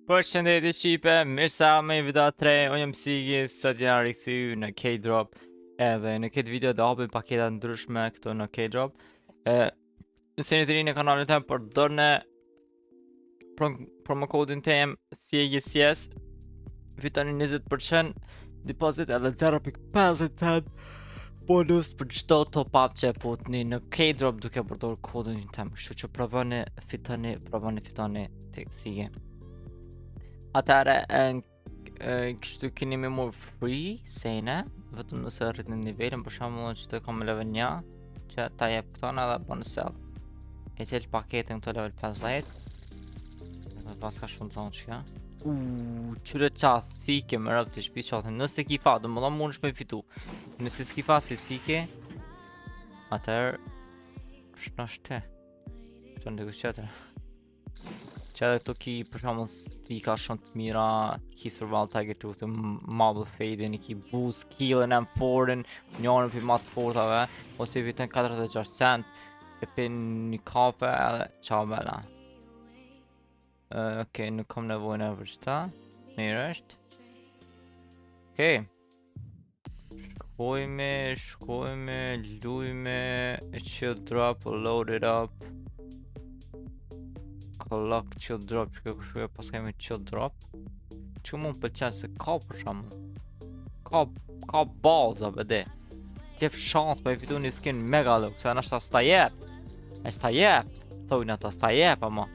Përshëndetje Shqipe, mirë se me video 3, unë jam Sigi, sot jena rikthyu në K-Drop. Edhe në këtë video do hapim paketa ndryshme këtu në K-Drop. Nëse jeni të ri në kanalin tem, përdorni promo kodin tem SIEGISJES, fitoni 20% deposit edhe 0.50 bonus për çdo top up që e futni në K-Drop duke përdorur kodin tem. Kështu që provoni fitoni tek Sigi. Atëre, kështu keni me more free sejne, vetëm nëse rritni nivelin, për shembull që të kam level 1, që ta jep këton edhe bonus sell. E cil paketin këto level 50, dhe pas ka shumë zonë që ka. Qyre qa thike më rëpë të shpi qatin, nëse ki fa, do më do mund shme fitu. Nëse s'ki fa të thike, atër, shnash te. Që në dëgës qëtër. Që edhe këto ki për shembull ti ka shumë të mira, ki survival tiger tooth, marble fade-in, i ki boost killin, M4-in, njërën për matë fortave, ose i vitën 46 cent, e për një kafe edhe qa bella. Okej, nuk kam nevojnë e për qëta, mirë është. Okej. Shkojme, lujme, chill drop, load it up. Lock chill drop, që kjo këshuja pas kemi chill drop. Që mund pëlqen se ka për shamu. Ka balza bëde. Tjep shans për e fitu një skin mega look, se nështë s'ta jep. E s'ta jep, thojnë ata s'ta jep ama.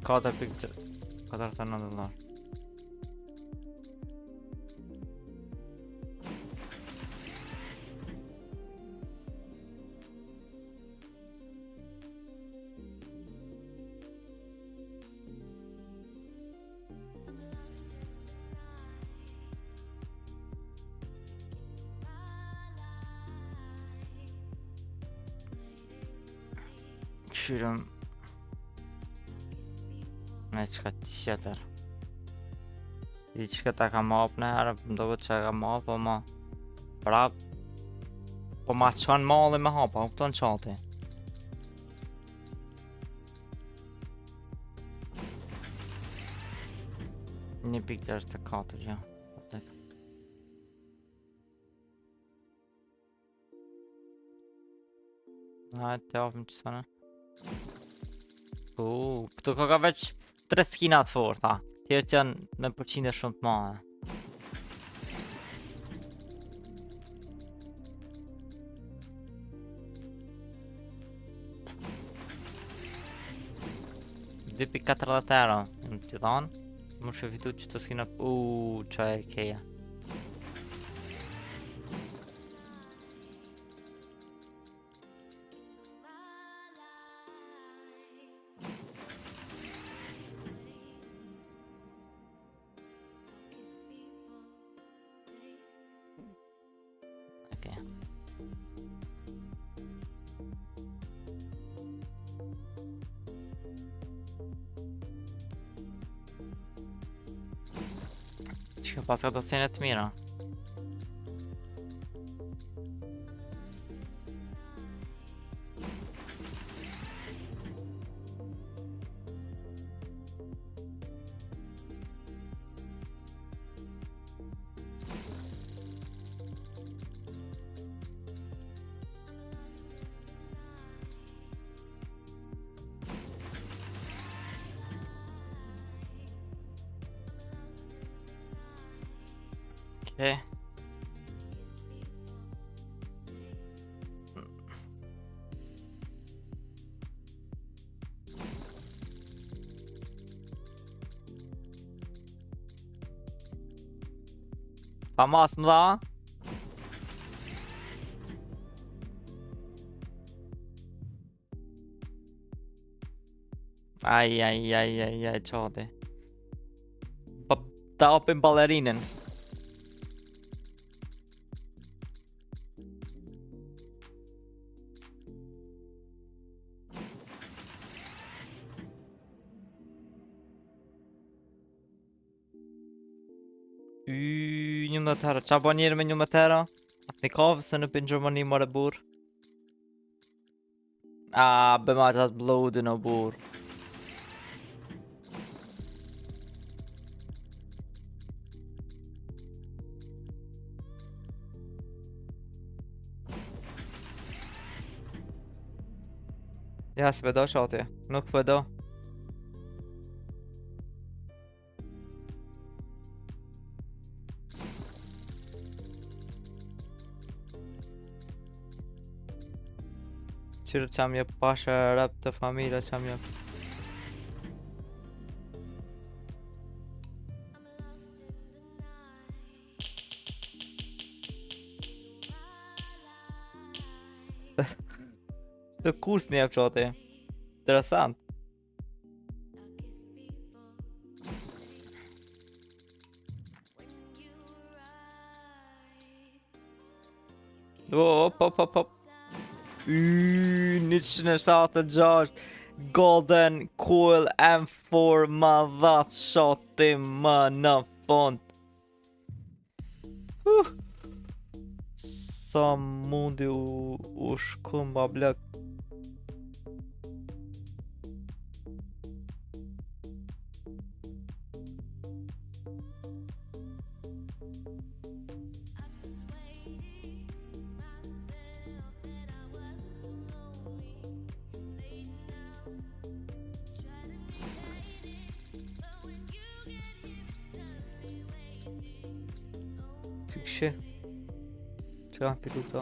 $4.99. Këshyrëm me qëka tjetër. I qëka ta ka map në herë, më do vëtë që ka map, po ma prap, po ma qanë malli me hapa, u këton qati. Një pik të është të 4, ja. Hajtë të apim që sana. Këtu ka veç 3 skinat forta, tjerë që janë me përqinde shumë të madhe. €2.40, në të thanë, më shë fitu që të skinat, që e keja. Që pas ka të sene të mira. Okay. Pa mas më dha. Ai, qati. Pa ta opim balerinën. Një më tëra, qa bo njerë me një më tëra? Atë një kavë se në për në Gjermani more burë. Bëma qatë blodin o bur. Ja, s'pedo shoti, nuk pedo. Qërë qam jep pasha rap të familja qam jep. Të kurs mi jep qoti. Interesant. Hop. 176 Golden Coil M4 ma dhatë shoti më në fund. Sa mundi u shkum ba blek. Që kam fitu këto.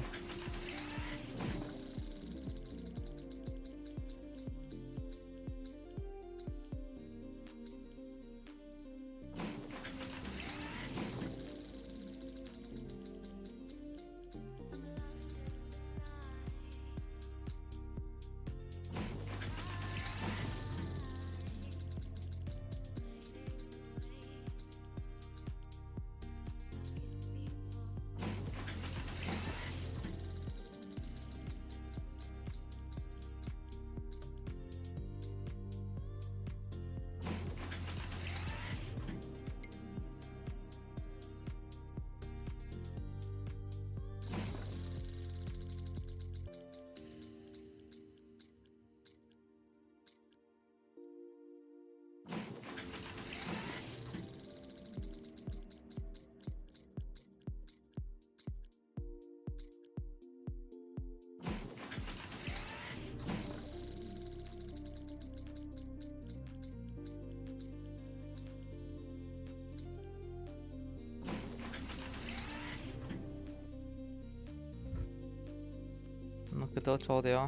Nuk e do qoti, ja.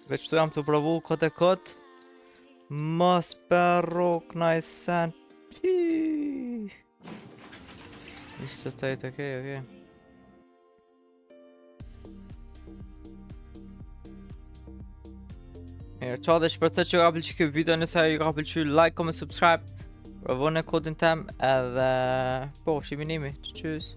Veç të jam të provu këtë e këtë. Mos perro knaj sen. Ishte të tajt, okej. Mirë, qa dhe shpërthet që ka pëlqy këtë video, nëse ju ka pëlqy like, comment, subscribe. Provoni kodin tem edhe po, shiminimi. Tschüss.